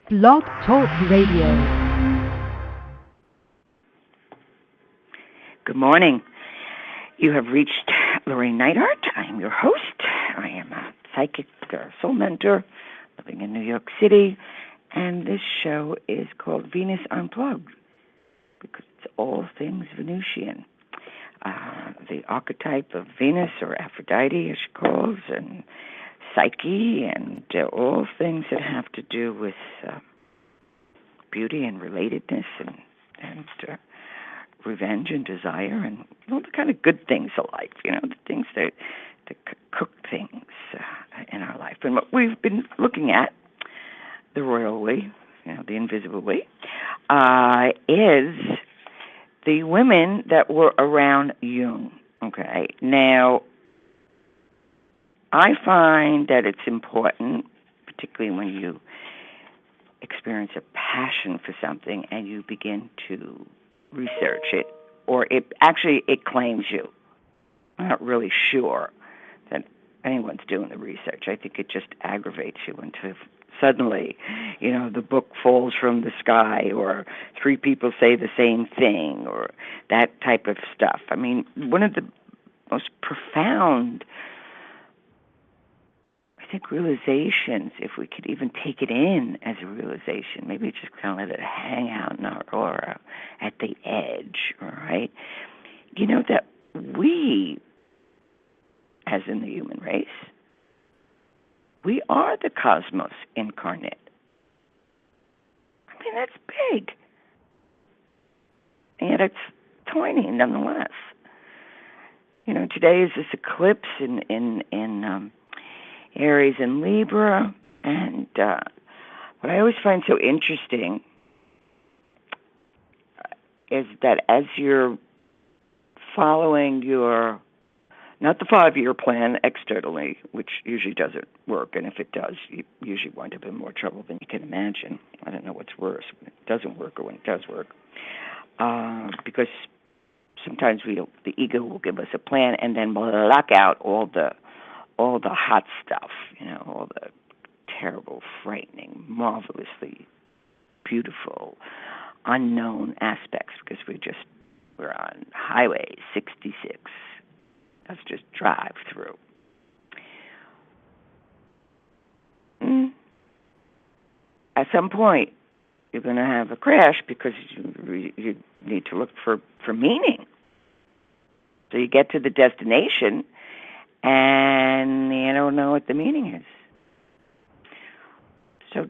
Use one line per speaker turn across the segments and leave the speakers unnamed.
Blog Talk Radio.
Good morning. You have reached Llorraine Neithardt. I am your host. I am a psychic soul mentor living in New York City, and this show is called Venus Unplugged because it's all things Venusian. The archetype of Venus, or Aphrodite as she calls, and Psyche, and all things that have to do with beauty and relatedness and revenge and desire and all the kind of good things of life, the things that cook things in our life. And what we've been looking at, the royal way, the invisible way, is the women that were around Jung. Okay, now I find that it's important, particularly when you experience a passion for something and you begin to research it, or it claims you. I'm not really sure that anyone's doing the research. I think it just aggravates you until suddenly, the book falls from the sky, or three people say the same thing, or that type of stuff. I mean, one of the most profound, I think, realizations, if we could even take it in as a realization, maybe just kind of let it hang out in our aura at the edge, all right? That we, as in the human race, we are the cosmos incarnate. I mean, that's big. And yet it's tiny nonetheless. Today is this eclipse in Aries and Libra, and what I always find so interesting is that as you're following your, not the 5-year plan externally, which usually doesn't work, and if it does, you usually wind up in more trouble than you can imagine. I don't know what's worse, when it doesn't work or when it does work, because sometimes the ego will give us a plan and then block out all the hot stuff, all the terrible, frightening, marvelously beautiful, unknown aspects, because we're on Highway 66. Let's just drive through. At some point, you're going to have a crash because you need to look for meaning. So you get to the destination, and you don't know what the meaning is. So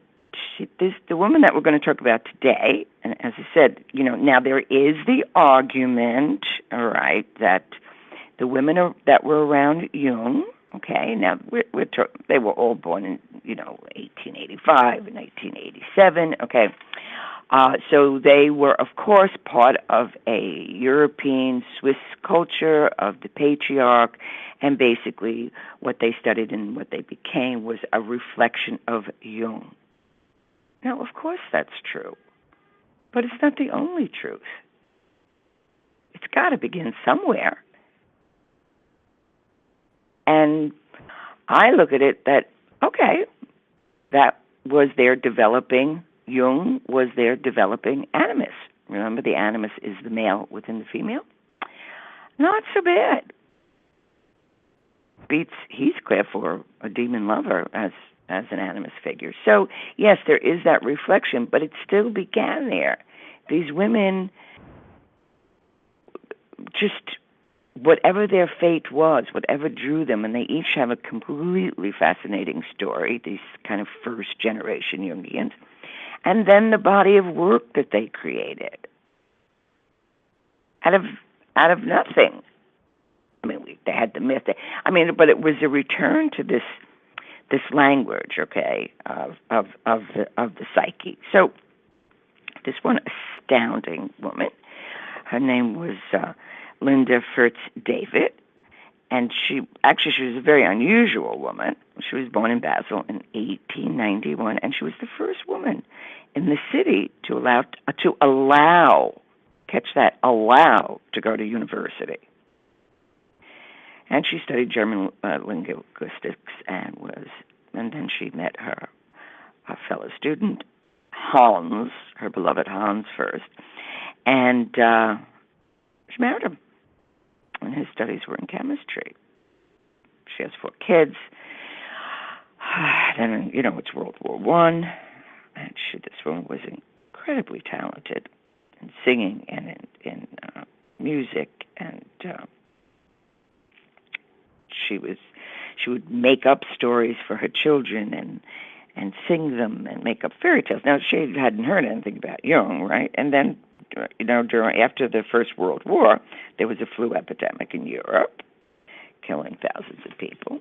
the woman that we're going to talk about today, and as I said, now there is the argument, all right, that the women that were around Jung, okay, now they were all born in 1885 and 1987, okay. So they were, of course, part of a European Swiss culture of the patriarch, and basically what they studied and what they became was a reflection of Jung. Now, of course, that's true, but it's not the only truth. It's got to begin somewhere. And I look at it that, okay, that was their developing, Jung was their developing animus. Remember, the animus is the male within the female? Not so bad. Beats Heathcliff or a demon lover as an animus figure. So, yes, there is that reflection, but it still began there. These women, just whatever their fate was, whatever drew them, and they each have a completely fascinating story, these kind of first-generation Jungians, and then the body of work that they created out of nothing. I mean, they had the myth. But it was a return to this language, okay, of the psyche. So this one astounding woman, her name was Linda Fritz David, and she was a very unusual woman. She was born in Basel in 1891, and she was the first woman in the city to allow, catch that, allow to go to university. And she studied German linguistics, and then she met her fellow student, Hans, her beloved Hans first, and she married him. And his studies were in chemistry. She has 4 kids. Then, it's World War I, and this woman was incredibly talented in singing and in music, and she would make up stories for her children and sing them and make up fairy tales. Now, she hadn't heard anything about Jung, right? And then, after the First World War, there was a flu epidemic in Europe, killing thousands of people.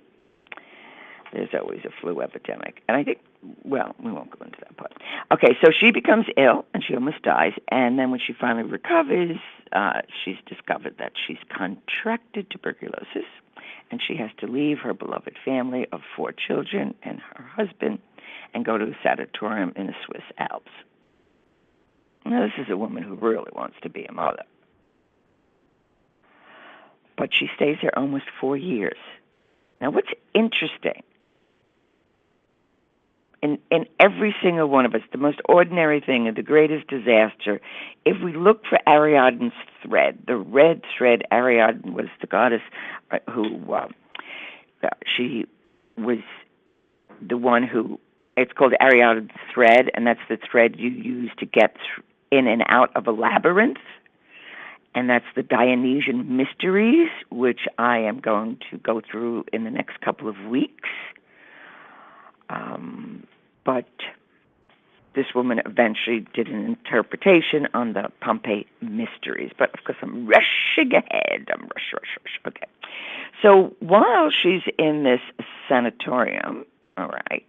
There's always a flu epidemic. And I think, well, we won't go into that part. Okay, so she becomes ill, and she almost dies. And then when she finally recovers, she's discovered that she's contracted tuberculosis, and she has to leave her beloved family of 4 children and her husband and go to a sanatorium in the Swiss Alps. Now, this is a woman who really wants to be a mother. But she stays there almost 4 years. Now, what's interesting, in every single one of us, the most ordinary thing and the greatest disaster, if we look for Ariadne's thread, the red thread, Ariadne was the goddess who, she was the one who, it's called Ariadne's thread, and that's the thread you use to get in and out of a labyrinth. And that's the Dionysian mysteries, which I am going to go through in the next couple of weeks. But this woman eventually did an interpretation on the Pompeii mysteries. But, of course, I'm rushing ahead. Rush. Okay. So while she's in this sanatorium, all right,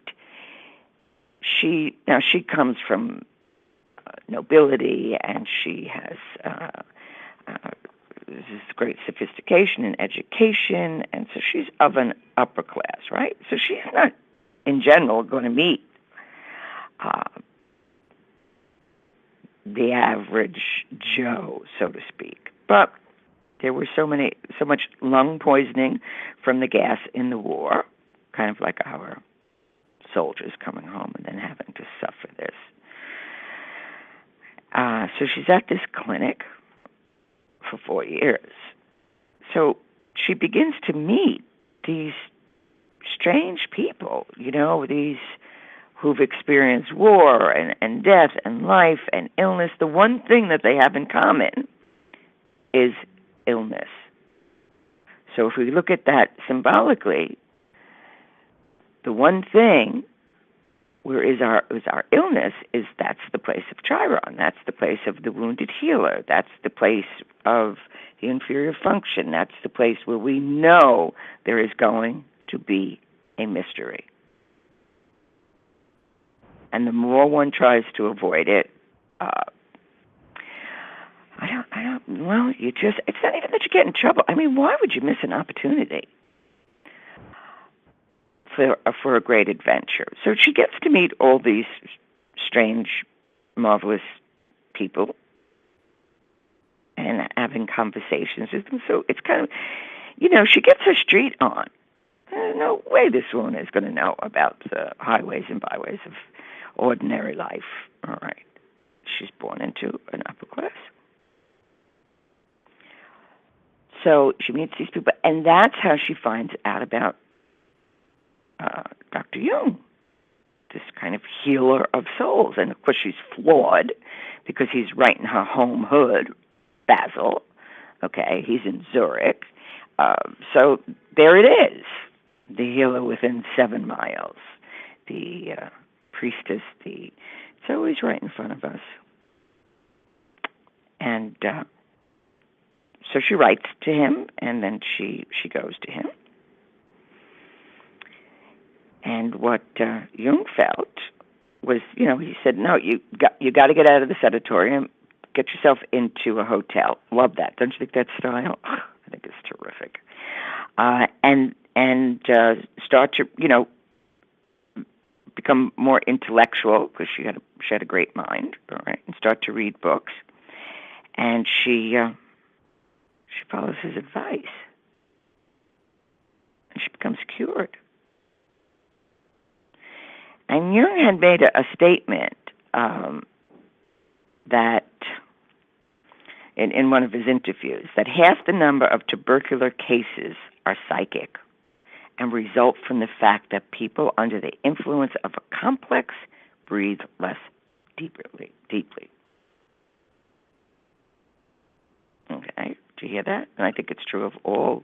she comes from nobility, and she has this great sophistication in education, and so she's of an upper class, right? So she's not, in general, going to meet the average Joe, so to speak. But there were so much lung poisoning from the gas in the war, kind of like our soldiers coming home and then having to suffer this. So she's at this clinic for 4 years. So she begins to meet these strange people, these who've experienced war and death and life and illness. The one thing that they have in common is illness. So if we look at that symbolically, the one thing where is our illness is that's the place of Chiron. That's the place of the wounded healer. That's the place of the inferior function. That's the place where we know there is going to be a mystery. And the more one tries to avoid it, it's not even that you get in trouble. I mean, why would you miss an opportunity for a great adventure? So she gets to meet all these strange, marvelous people and having conversations with them. So it's kind of, she gets her street on. There's no way this woman is going to know about the highways and byways of ordinary life. All right. She's born into an upper class. So she meets these people, and that's how she finds out about Dr. Jung, this kind of healer of souls. And, of course, she's flawed because he's right in her home hood, Basel. Okay, he's in Zurich. So there it is, the healer within 7 miles, the priestess, it's always right in front of us. And so she writes to him, and then she goes to him. And what Jung felt was, he said, no, you got to get out of the sanatorium, get yourself into a hotel. Love that. Don't you think that's style? I think it's terrific. And start to, become more intellectual, because she had a great mind, all right, and start to read books. And she follows his advice, and she becomes cured. And Jung had made a statement that in one of his interviews, that half the number of tubercular cases are psychic and result from the fact that people under the influence of a complex breathe less deeply. Okay, do you hear that? And I think it's true of all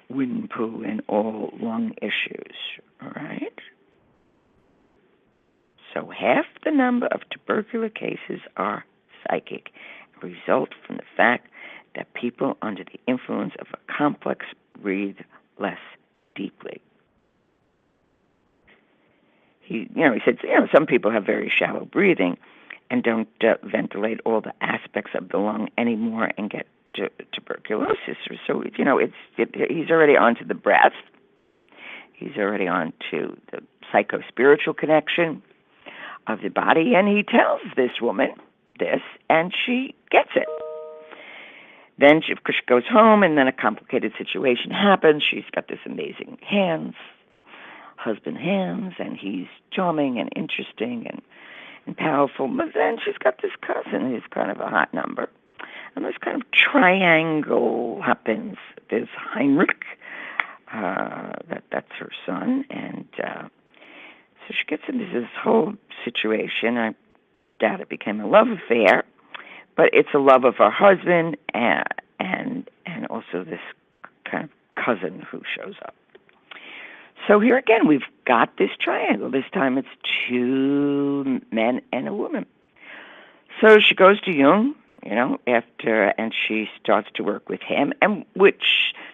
wind, poo, and all lung issues, all right? So half the number of tubercular cases are psychic and result from the fact that people under the influence of a complex breathe less deeply. He said, some people have very shallow breathing and don't ventilate all the aspects of the lung anymore and get tuberculosis. So, he's already on to the breath. He's already on to the psycho-spiritual connection of the body, and he tells this woman this, and she gets it. Then she goes home, and then a complicated situation happens. She's got this amazing husband hands, and he's charming and interesting and powerful. But then she's got this cousin who's kind of a hot number. And this kind of triangle happens. There's Heinrich, that's her son, and so she gets into this whole situation. I doubt it became a love affair, but it's a love of her husband and also this kind of cousin who shows up. So here again, we've got this triangle. This time it's two men and a woman. So she goes to Jung, and she starts to work with him.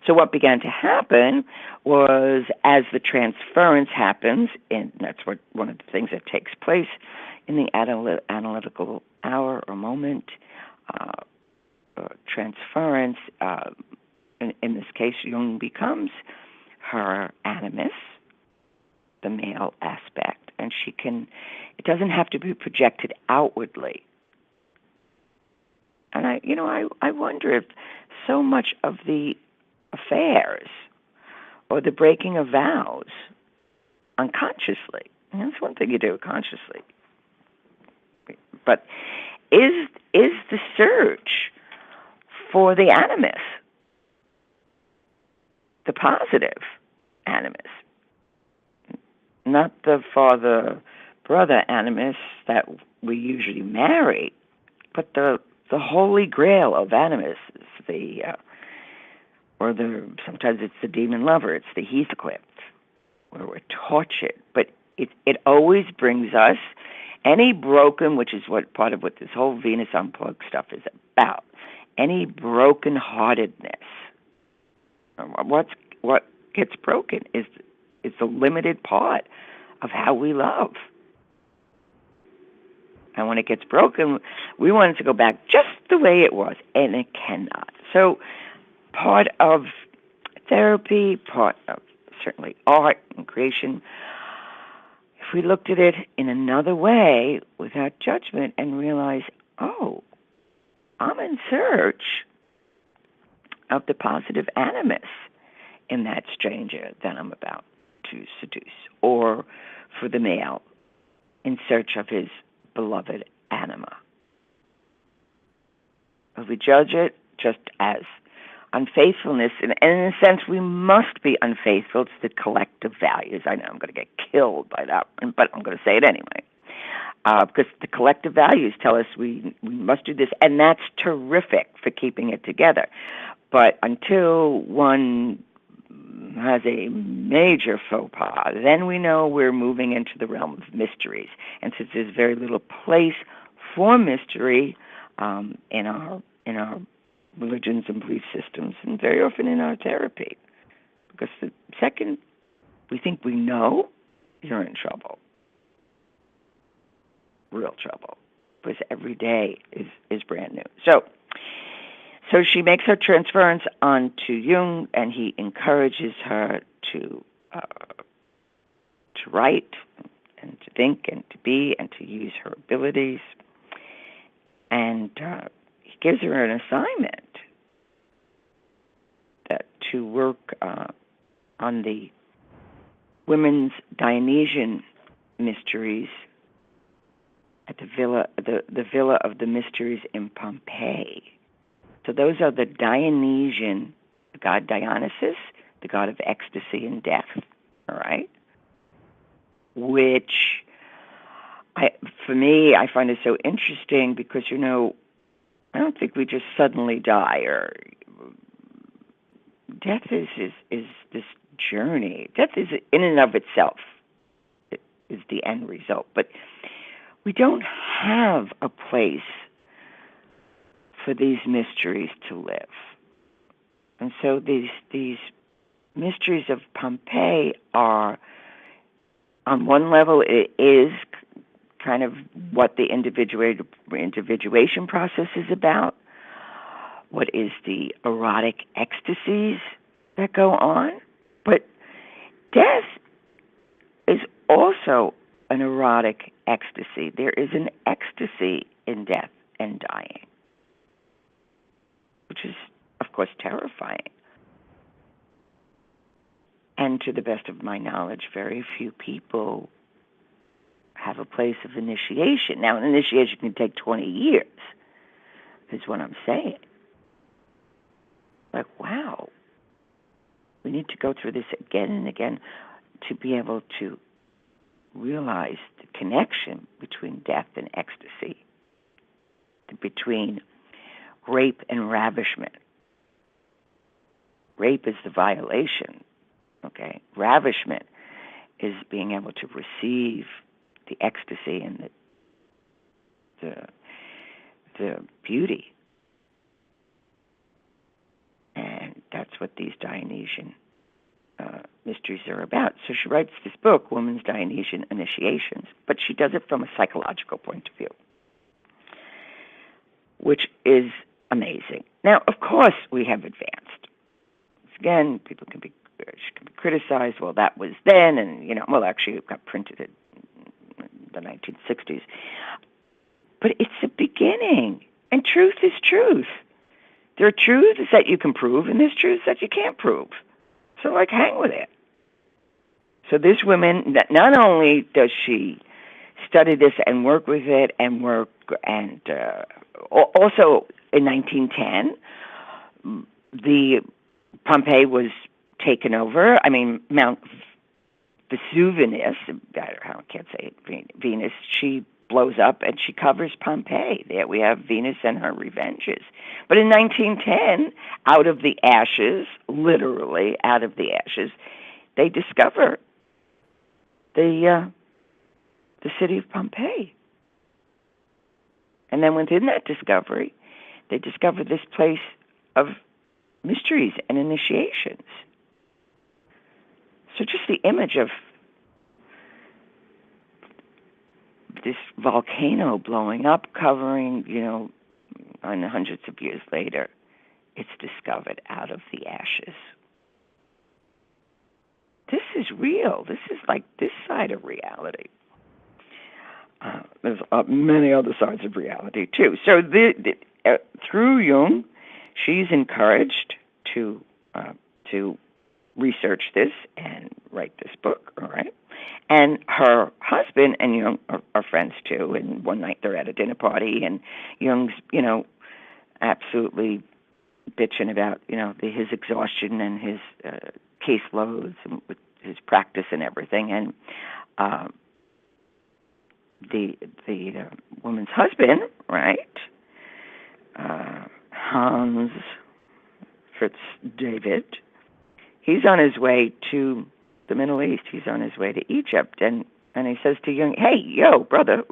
So what began to happen was, as the transference happens, and that's one of the things that takes place in the analytical hour or moment, transference, in this case, Jung becomes her animus, the male aspect, and it doesn't have to be projected outwardly. And I wonder if so much of the affairs or the breaking of vows unconsciously, and that's one thing you do consciously, but is the search for the animus, the positive animus, not the father-brother animus that we usually marry, but the holy grail of animus, sometimes it's the demon lover, it's the Heathcliff, where we're tortured. But it always brings us any broken, which is part of what this whole Venus Unplugged stuff is about, any broken-heartedness. What gets broken is the limited part of how we love. And when it gets broken, we want it to go back just the way it was, and it cannot. So part of therapy, part of certainly art and creation, if we looked at it in another way without judgment and realize, oh, I'm in search of the positive animus in that stranger that I'm about to seduce, or for the male in search of his beloved anima. If we judge it just as unfaithfulness, and in a sense we must be unfaithful to the collective values. I know I'm going to get killed by that one, but I'm going to say it anyway. Because the collective values tell us we must do this, and that's terrific for keeping it together. But until one has a major faux pas, then we know we're moving into the realm of mysteries. And since there's very little place for mystery in our religions and belief systems, and very often in our therapy, because the second we think we know, you're in trouble, real trouble, because every day is brand new. So she makes her transference onto Jung, and he encourages her to write and to think and to be and to use her abilities. And he gives her an assignment to work on the women's Dionysian mysteries the villa of the mysteries in Pompeii. So those are the Dionysian, the god Dionysus, the god of ecstasy and death, all right? Which, for me, I find it so interesting because, I don't think we just suddenly die. Or death is this journey. Death is, in and of itself, is the end result. But we don't have a place for these mysteries to live. And so these mysteries of Pompeii are, on one level, it is kind of what the individuation process is about. What is the erotic ecstasies that go on? But death is also an erotic ecstasy. There is an ecstasy in death and dying, which is, of course, terrifying. And to the best of my knowledge, very few people have a place of initiation. Now, an initiation can take 20 years, is what I'm saying. Like, wow, we need to go through this again and again to be able to realize the connection between death and ecstasy, between rape and ravishment. Rape is the violation, okay? Ravishment is being able to receive the ecstasy and the beauty. And that's what these Dionysian mysteries are about. So she writes this book, Women's Dionysian Initiations, but she does it from a psychological point of view, which is amazing. Now, of course, we have advanced. Again, she can be criticized. Well, that was then, and actually, it got printed in the 1960s. But it's a beginning, and truth is truth. There are truths that you can prove, and there's truths that you can't prove. So, hang with it. So this woman, not only does she study this and work with it and also in 1910, the Pompeii was taken over. I mean, Mount Vesuvius, I can't say it, Venus, she blows up and she covers Pompeii. There we have Venus and her revenges. But in 1910, out of the ashes, literally out of the ashes, they discover the city of Pompeii. And then within that discovery, they discover this place of mysteries and initiations. So just the image of this volcano blowing up, covering, and hundreds of years later, it's discovered out of the ashes. This is real. This is like this side of reality. There's many other sides of reality, too. So through Jung, she's encouraged to research this and write this book, all right? And her husband and Jung are friends, too. And one night they're at a dinner party, and Jung's, absolutely bitching about, his exhaustion and his caseloads and with his practice and everything. And the woman's husband, right, Hans Fritz David, he's on his way to the Middle East. He's on his way to Egypt, and he says to Jung, "Hey, brother,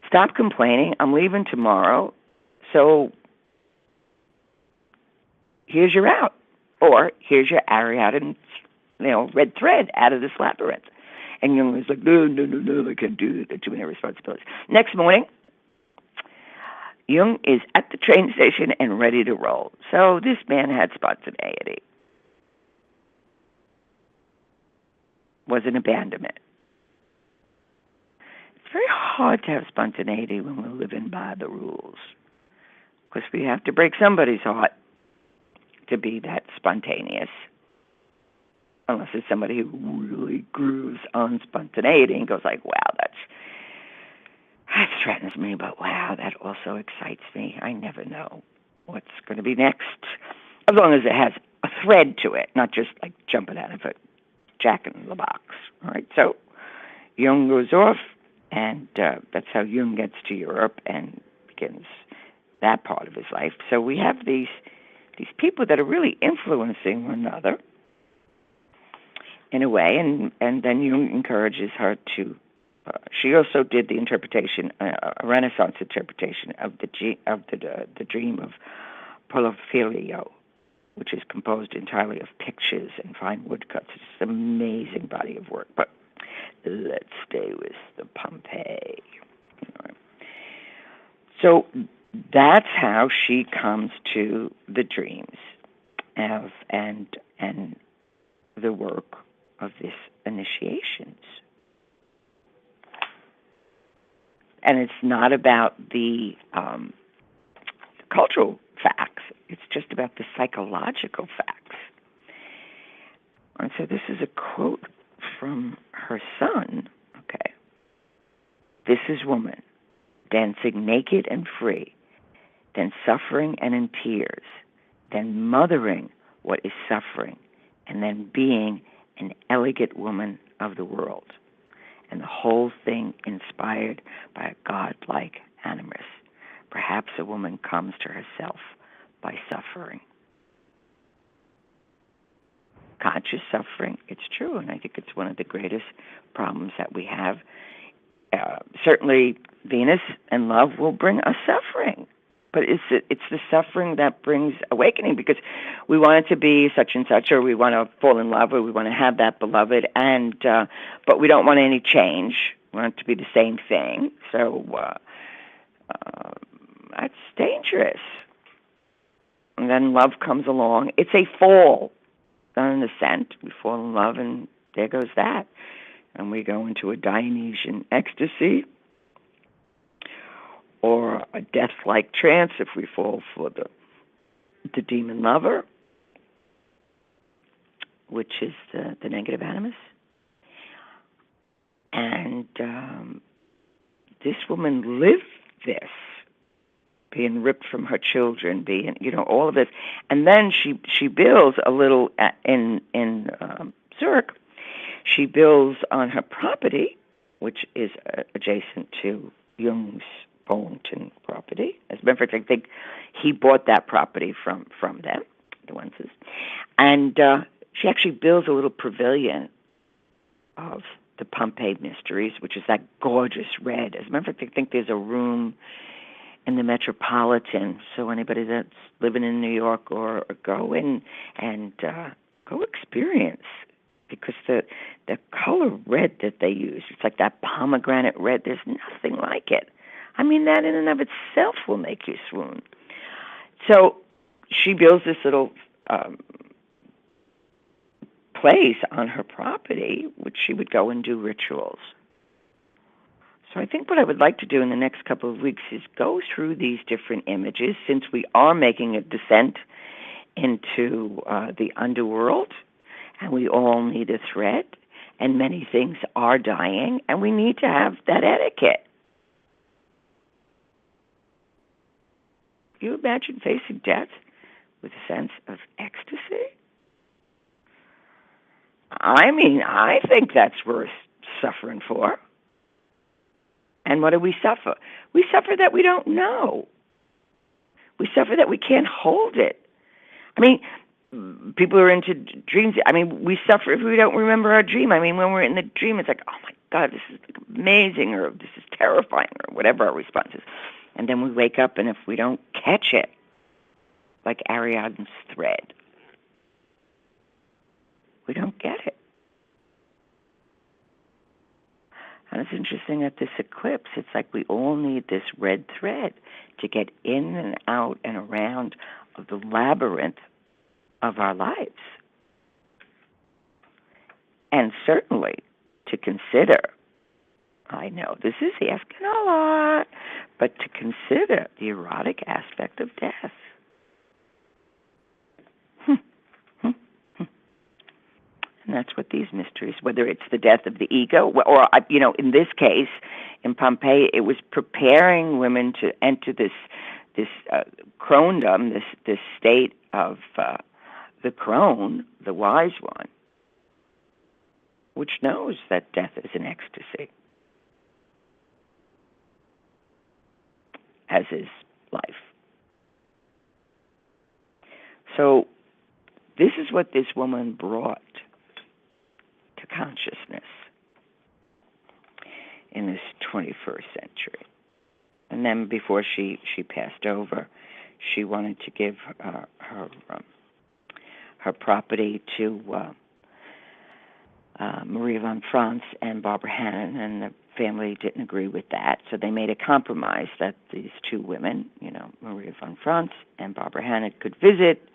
stop complaining. I'm leaving tomorrow, so here's your out, or here's your Ariadne, red thread out of this labyrinth." And Jung was like, no, I can't do that. There are too many responsibilities. Next morning, Jung is at the train station and ready to roll. So this man had spontaneity. Was an abandonment. It's very hard to have spontaneity when we're living by the rules, because we have to break somebody's heart to be that spontaneous. Unless it's somebody who really grooves on spontaneity and goes like, wow, that's threatens me, but wow, that also excites me. I never know what's going to be next, as long as it has a thread to it, not just like jumping out of a jack in the box. All right, so Jung goes off, and that's how Jung gets to Europe and begins that part of his life. So we have these people that are really influencing one another in a way, and then Jung encourages her to. She also did the interpretation, a Renaissance interpretation of the dream of Polifilio, which is composed entirely of pictures and fine woodcuts. It's an amazing body of work. But let's stay with the Pompeii. So that's how she comes to the dreams and the work of these initiations. And it's not about the cultural facts. It's just about the psychological facts. And so this is a quote from her son. Okay. This is woman, dancing naked and free, then suffering and in tears, then mothering what is suffering, and then being an elegant woman of the world. And the whole thing inspired by a godlike animus. Perhaps a woman comes to herself by suffering. Conscious suffering, it's true, and I think it's one of the greatest problems that we have. Certainly, Venus and love will bring us suffering, but it's the suffering that brings awakening, because we want it to be such and such, or we want to fall in love, or we want to have that beloved, and but we don't want any change. We want it to be the same thing. So that's dangerous. And then love comes along. It's a fall, not an ascent. We fall in love, and there goes that. And we go into a Dionysian ecstasy, or a death-like trance if we fall for the demon lover, which is the negative animus. And this woman lived this, being ripped from her children, being, all of this. And then she builds a little in Zurich. She builds on her property, which is adjacent to Jung's Bollington property. As a matter of fact, I think he bought that property from them, the Wences. And she actually builds a little pavilion of the Pompeii Mysteries, which is that gorgeous red. As a matter of fact, I think there's a room in the Metropolitan, so anybody that's living in New York or go in and go experience, because the color red that they use, it's like that pomegranate red. There's nothing like it. I mean, that in and of itself will make you swoon. So she builds this little place on her property, which she would go and do rituals. So I think what I would like to do in the next couple of weeks is go through these different images, since we are making a descent into the underworld, and we all need a thread, and many things are dying, and we need to have that etiquette. You imagine facing death with a sense of ecstasy? I mean, I think that's worth suffering for. And what do we suffer? We suffer that we don't know. We suffer that we can't hold it. I mean, people are into dreams. I mean, we suffer if we don't remember our dream. I mean, when we're in the dream, it's like, oh my God, this is amazing, or this is terrifying, or whatever our response is. And then we wake up, and if we don't catch it, like Ariadne's thread, we don't get it. And it's interesting at this eclipse, it's like we all need this red thread to get in and out and around of the labyrinth of our lives. And certainly to consider, I know this is asking a lot, but to consider the erotic aspect of death. And that's what these mysteries, whether it's the death of the ego, or, in this case, in Pompeii, it was preparing women to enter this crondom, this state of the crone, the wise one, which knows that death is an ecstasy, as is life. So this is what this woman brought to consciousness in this 21st century. And then before she passed over, she wanted to give her property to Maria von Franz and Barbara Hannon, and the family didn't agree with that. So they made a compromise that these two women, Maria von Franz and Barbara Hannon, could visit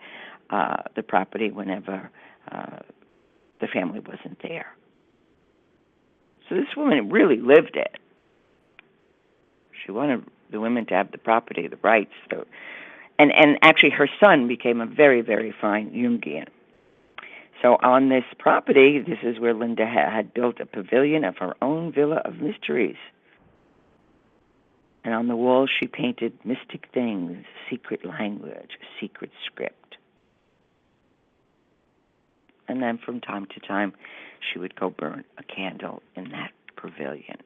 the property whenever the family wasn't there. So this woman really lived it. She wanted the women to have the property, the rights. So, and actually her son became a very, very fine Jungian. So on this property, this is where Linda had built a pavilion of her own villa of mysteries. And on the walls she painted mystic things, secret language, secret script. And then from time to time, she would go burn a candle in that pavilion.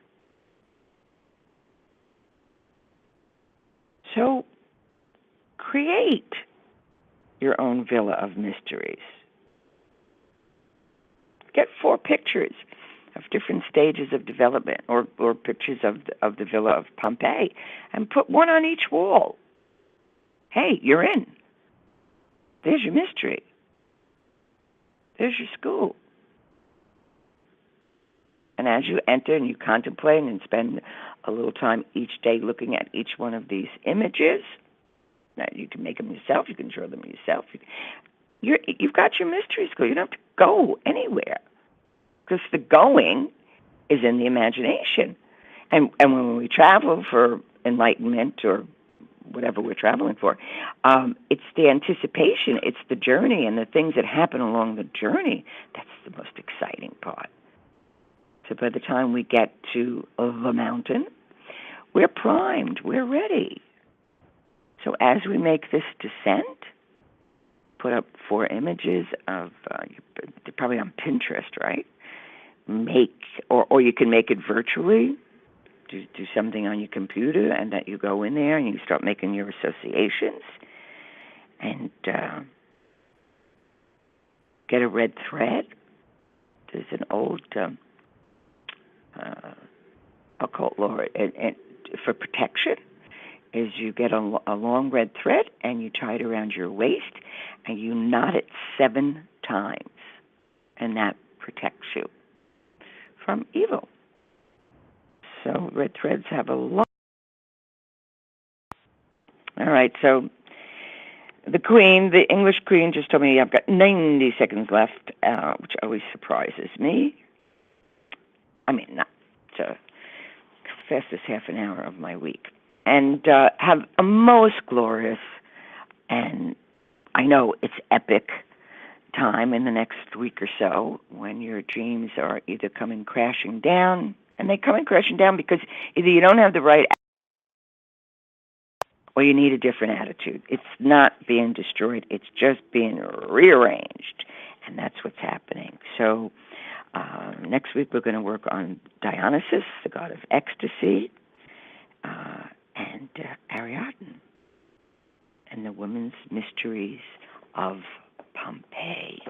So create your own villa of mysteries. Get 4 pictures of different stages of development, or pictures of the villa of Pompeii, and put one on each wall. Hey, you're in. There's your mystery. There's your school. And as you enter and you contemplate and spend a little time each day looking at each one of these images, now you can make them yourself, you can draw them yourself. You've got your mystery school. You don't have to go anywhere, because the going is in the imagination. And when we travel for enlightenment or whatever we're traveling for, it's the anticipation, it's the journey, and the things that happen along the journey that's the most exciting part. So by the time we get to the mountain, we're primed, we're ready. So as we make this descent, put up 4 images of, they're probably on Pinterest, right? Or you can make it virtually. Do something on your computer, and that you go in there and you start making your associations, and get a red thread. There's an old occult lore, and for protection, is you get a long red thread and you tie it around your waist and you knot it 7 times, and that protects you from evil. So red threads have a lot. All right, so the Queen, the English Queen, just told me I've got 90 seconds left, which always surprises me. I mean, not the fastest half an hour of my week. And have a most glorious, and I know it's epic, time in the next week or so when your dreams are either coming crashing down, and they come crashing down because either you don't have the right or you need a different attitude. It's not being destroyed. It's just being rearranged, and that's what's happening. So next week we're going to work on Dionysus, the god of ecstasy, and Ariadne, and the women's mysteries of Pompeii.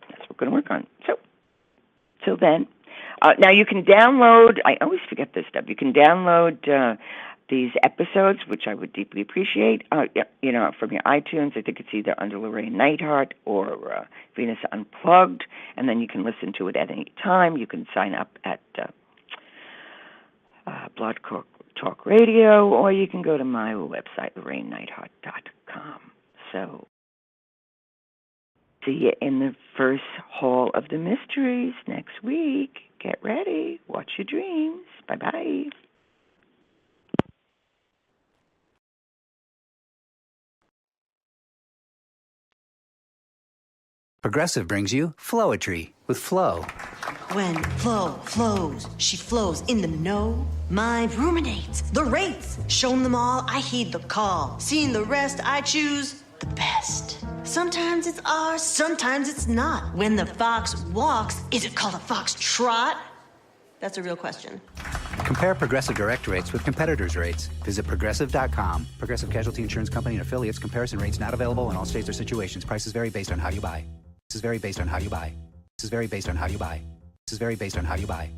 That's what we're going to work on. So, till then, now you can download, I always forget this stuff, you can download these episodes, which I would deeply appreciate, from your iTunes. I think it's either under Llorraine Neithardt or Venus Unplugged, and then you can listen to it at any time. You can sign up at Blog Talk Radio, or you can go to my website, LorraineNeithardt.com. So, see you in the first Hall of the Mysteries next week. Get ready. Watch your dreams. Bye-bye.
Progressive brings you Flowetry with Flow.
When Flo flows, she flows in the know. My ruminates, the rates, shown them all, I heed the call. Seeing the rest, I choose the best. Sometimes it's ours, sometimes it's not. When the fox walks, is it called a fox trot? That's a real question.
Compare Progressive Direct rates with competitors' rates. Visit Progressive.com. Progressive Casualty Insurance Company and affiliates. Comparison rates not available in all states or situations. Prices vary based on how you buy. This is very based on how you buy. This is very based on how you buy. This is very based on how you buy.